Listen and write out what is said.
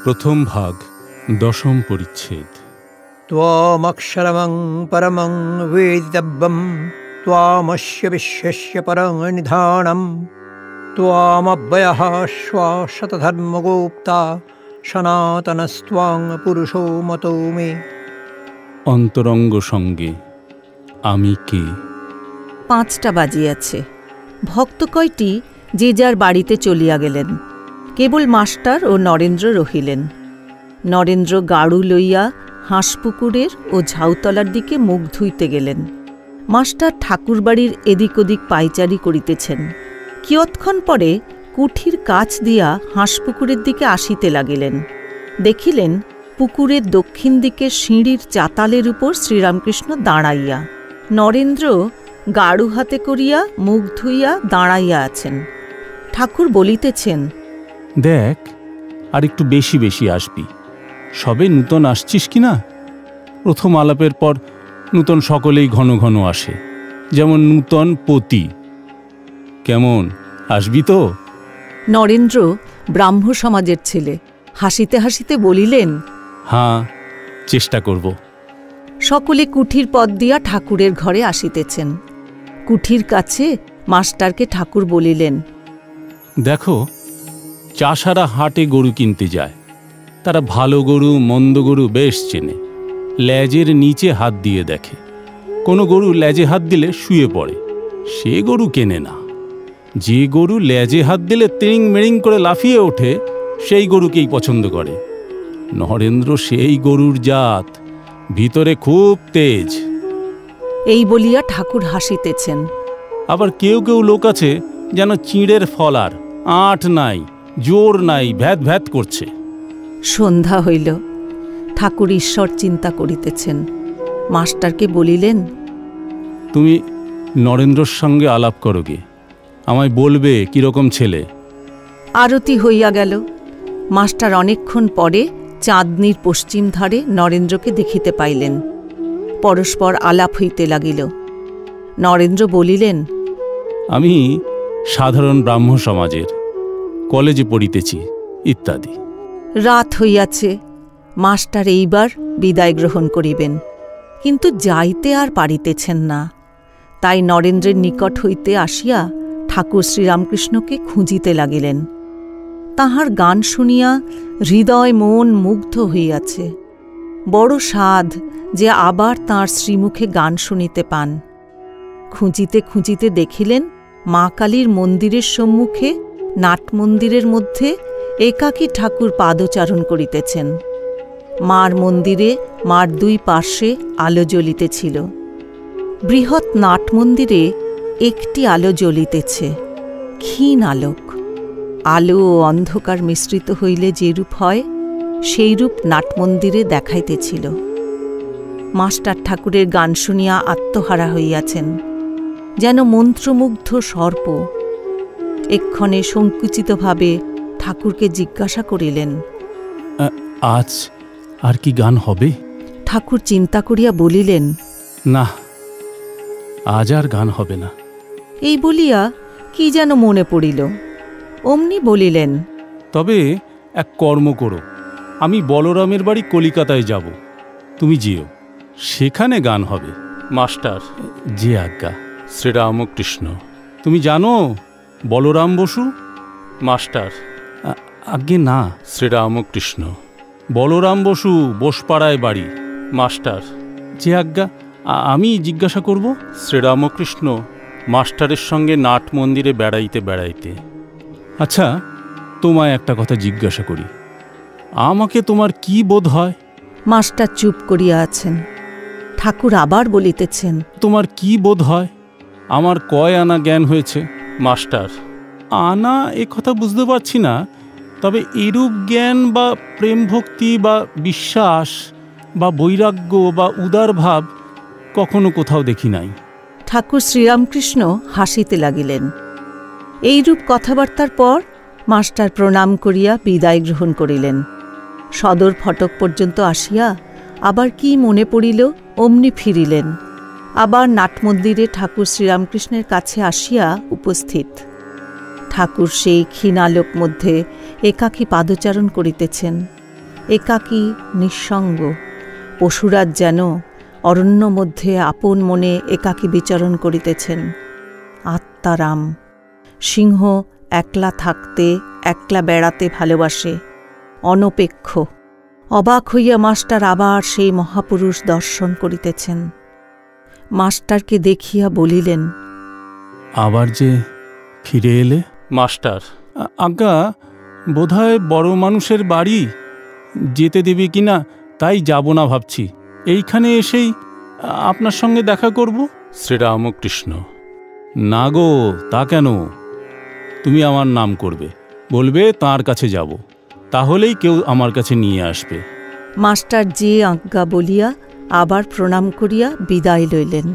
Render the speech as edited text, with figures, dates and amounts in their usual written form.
প্রথম ভাগ, দশম পরিচ্ছেদ। ত্বমক্ষরমং পরমং বেদিতব্যং ত্বমস্য বিশ্বস্য পরং নিধানম ত্বমব্যয়ঃ শাশ্বতধর্মগুপ্তা সনাতনস্ত্বং পুরুষো মতো মে। অন্তরঙ্গ সঙ্গে আমি কে? 5টা বাজিয়াছে। ভক্ত কয়টি যে যার বাড়িতে চলিয়া গেলেন। কেবল মাস্টার ও নরেন্দ্র রহিলেন। নরেন্দ্র গাড়ু লইয়া হাঁসপুকুরের ও ঝাউতলার দিকে মুখ ধুইতে গেলেন। মাস্টার ঠাকুরবাড়ির এদিক ওদিক পাইচারি করিতেছেন। কিয়ৎক্ষণ পরে কুঠির কাছ দিয়া হাঁসপুকুরের দিকে আসিতে লাগিলেন। দেখিলেন পুকুরের দক্ষিণ দিকে সিঁড়ির চাতালের উপর শ্রীরামকৃষ্ণ দাঁড়াইয়া। নরেন্দ্র গাড়ু হাতে করিয়া মুখ ধুইয়া দাঁড়াইয়া আছেন। ঠাকুর বলিতেছেন, দেখ, আর একটু বেশি বেশি আসবি। সবে নূতন আসছিস কি না? প্রথম আলাপের পর নূতন সকলেই ঘন ঘন আসে, যেমন নূতন পতি। কেমন, আসবি তো? নরেন্দ্র ব্রাহ্ম সমাজের ছেলে, হাসিতে হাসিতে বলিলেন, হ্যাঁ, চেষ্টা করব। সকলে কুঠির পথ দিয়া ঠাকুরের ঘরে আসিতেছেন। কুঠির কাছে মাস্টারকে ঠাকুর বলিলেন, দেখো, চাষারা হাটে গরু কিনতে যায়। তারা ভালো গরু মন্দ গরু বেশ চেনে। লেজের নিচে হাত দিয়ে দেখে। কোনো গরু লেজে হাত দিলে শুয়ে পড়ে, সে গরু কেনে না। যে গরু লেজে হাত দিলে তিরিং মেরিং করে লাফিয়ে ওঠে, সেই গরুকেই পছন্দ করে। নরেন্দ্র সেই গরুর জাত, ভিতরে খুব তেজ। এই বলিয়া ঠাকুর হাসিতেছেন। আবার কেউ কেউ লোক আছে যেন চিঁড়ের ফলার, আঁট নাই, জোর নাই, ভ্যাত ভ্যাত করছে। সন্ধ্যা হইল। ঠাকুর ঈশ্বর চিন্তা করিতেছেন। মাস্টারকে বলিলেন, তুমি নরেন্দ্রর সঙ্গে আলাপ করো গে, আমায় বলবে কিরকম ছেলে। আরতি হইয়া গেল। মাস্টার অনেকক্ষণ পরে চাঁদনির পশ্চিম ধারে নরেন্দ্রকে দেখিতে পাইলেন। পরস্পর আলাপ হইতে লাগিল। নরেন্দ্র বলিলেন, আমি সাধারণ ব্রাহ্ম সমাজের, কলেজে পড়িতেছি ইত্যাদি। রাত হইয়াছে। মাস্টার এইবার বিদায় গ্রহণ করিবেন, কিন্তু যাইতে আর পারিতেছেন না। তাই নরেন্দ্রের নিকট হইতে আসিয়া ঠাকুর শ্রীরামকৃষ্ণকে খুঁজিতে লাগিলেন। তাহার গান শুনিয়া হৃদয় মন মুগ্ধ হইয়াছে। বড় সাধ যে আবার তাঁর শ্রীমুখে গান শুনিতে পান। খুঁজিতে খুঁজিতে দেখিলেন মা কালীর মন্দিরের সম্মুখে নাটমন্দিরের মধ্যে একাকী ঠাকুর পাদচারণ করিতেছেন। মার মন্দিরে মার 2 পার্শ্বে আলো জ্বলিতেছিল। বৃহৎ নাটমন্দিরে একটি আলো জ্বলিতেছে, ক্ষীণ আলোক। আলো ও অন্ধকার মিশ্রিত হইলে যেরূপ হয়, সেইরূপ নাটমন্দিরে দেখাইতেছিল। মাস্টার ঠাকুরের গান শুনিয়া আত্মহারা হইয়াছেন, যেন মন্ত্রমুগ্ধ সর্প। এক্ষণে সংকুচিতভাবে ঠাকুরকে জিজ্ঞাসা করিলেন, আজ আর কি গান হবে? ঠাকুর চিন্তা করিয়া বলিলেন, না, আজ আর গান হবে না। এই বলিয়া কি যেন মনে পড়িল। অমনি বলিলেন, তবে এক কর্ম করো, আমি বলরামের বাড়ি কলিকাতায় যাব, তুমি যেও, সেখানে গান হবে। মাস্টার, যে আজ্ঞা। শ্রীরামকৃষ্ণ, তুমি জানো বলরাম বসু? মাস্টার, আজ্ঞে না। শ্রীরামকৃষ্ণ, বলরাম বসু বোসপাড়ায় বাড়ি। মাস্টার, যে আজ্ঞা, আমি জিজ্ঞাসা করব। শ্রীরামকৃষ্ণ, মাস্টারের সঙ্গে নাট মন্দিরে বেড়াইতে বেড়াইতে। আচ্ছা, তোমায় একটা কথা জিজ্ঞাসা করি, আমাকে তোমার কি বোধ হয়? মাস্টার চুপ করিয়া আছেন। ঠাকুর আবার বলিতেছেন, তোমার কি বোধ হয় আমার কয় আনা জ্ঞান হয়েছে? মাস্টার, আনা এ কথা বুঝতে পারছি না, তবে এরূপ জ্ঞান বা প্রেম ভক্তি বা বিশ্বাস বা বৈরাগ্য বা উদার ভাব কখনো কোথাও দেখি নাই। ঠাকুর শ্রীরামকৃষ্ণ হাসিতে লাগিলেন। এইরূপ কথাবার্তার পর মাস্টার প্রণাম করিয়া বিদায় গ্রহণ করিলেন। সদর ফটক পর্যন্ত আসিয়া আবার কি মনে পড়িল, অমনি ফিরিলেন। আবার নাটমন্দিরে ঠাকুর শ্রীরামকৃষ্ণের কাছে আসিয়া উপস্থিত। ঠাকুর সেই ক্ষীণালোক মধ্যে একাকী পাদচারণ করিতেছেন। একাকী নিঃসঙ্গ। পশুরাজ যেন অরণ্য মধ্যে আপন মনে একাকী বিচরণ করিতেছেন। আত্মারাম। সিংহ একলা থাকতে, একলা বেড়াতে ভালোবাসে, অনপেক্ষ। অবাক হইয়া মাস্টার আবার সেই মহাপুরুষ দর্শন করিতেছেন। মাস্টারকে দেখিয়া বলিলেন, আবার যে ফিরে এলে? মাস্টার, আজ্ঞা, বোধহয় বড় মানুষের বাড়ি, যেতে দেবে কিনা তাই যাব না ভাবছি। এইখানে এসেই আপনার সঙ্গে দেখা করব। শ্রীরামকৃষ্ণ, না গো, তা কেন? তুমি আমার নাম করবে, বলবে তাঁর কাছে যাব, তাহলেই কেউ আমার কাছে নিয়ে আসবে। মাস্টার যে আজ্ঞা বলিয়া আবার প্রণাম করিয়া বিদায় লইলেন।